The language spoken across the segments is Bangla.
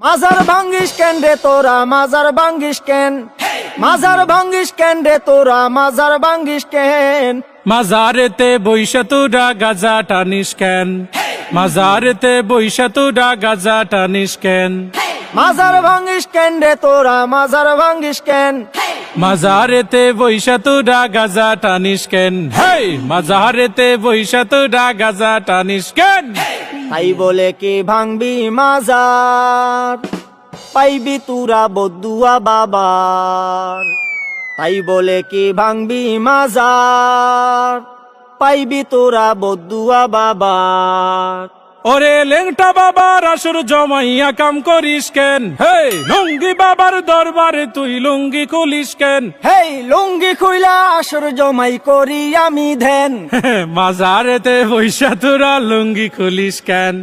মাজার ভাঙ্গিস কেন রে তোরা মাজার ভাঙ্গিস কেন মাজার ভাঙ্গিস কেন রে তোরা মাজার ভাঙ্গিস কেন মাজারেতে বইসা তোরা গাজা টানিস কেন মাজারেতে বইসা তোরা গাজা টানিস কেন মাজার ভাঙ্গিস কেন রে তোরা মাজার ভাঙ্গিস কেন মাজারেতে বইসা তোরা গাজা টানিস কেন হেই মাজারেতে বইসা তোরা গাজা টানিস কেন তাই বলে কি ভাঙবি মাজার পাইবি তুরা বদুয়া বাবার তাই বলে কি ভাঙবি মাজার পাইবি তোরা বদুয়া বাবার ওরে লেংটা বাবার আসর জমাইয়া কাম করিস কেন হেই লুঙ্গি বাবার দরবারে তুই লুঙ্গি খুলিস কেন হেই লুঙ্গি খুইলা আসর জমাই করি আমি ধ্যান মাজারেতে বইসা তোরা লুঙ্গি খুলিস কেন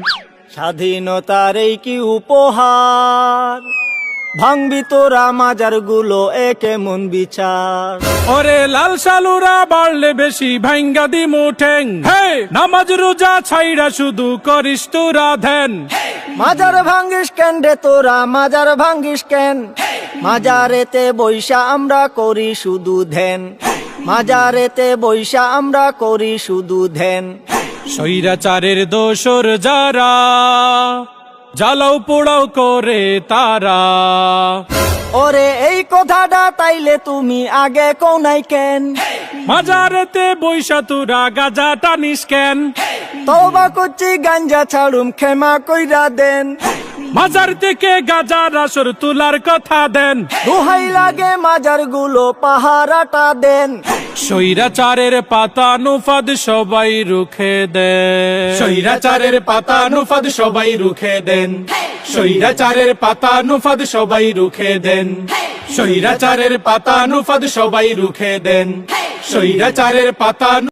স্বাধীনতার এই কি উপহার ভাঙবি তোরা মাজার গুলো একে মন বিচার ওরে লাল সালুরা বাড়লে বেশি ভাঙ্গা দি মুঠেং হে নামাজ রোজা ছাইরা শুধু করিস তোরা ধ্যান মাজার ভাঙ্গিস কেন রে তোরা মাজার ভাঙ্গিস কেন মাজারেতে বৈশা আমরা করি শুধু ধ্যান মাজারেতে বৈশা আমরা করি শুধু ধ্যান স্বৈরাচারের দোসর যারা জ্বালাও পোড়াও করে তারা ওরে এই কথাটা তাইলে তুমি আগে কোনাই কেন মাজারেতে বৈশা তোরা গাজা টানিস কেন তওবা করছি গাঞ্জা ছাড়ুম ক্ষমা কইরা দেন মাজার থেকে গাজার আসর তুলার কথা দেন দোহাই লাগে মাজার গুলো পাহারাটা দেন স্বৈরাচারের পাতা নুফাদ সবাই রুখে দেন স্বৈরাচারের পাতা নুফাদ সবাই রুখে দেন স্বৈরাচারের পাতা নুফাদ সবাই রুখে দেন স্বৈরাচারের পাতা নুফাদ সবাই রুখে দেন স্বৈরাচারের পাতা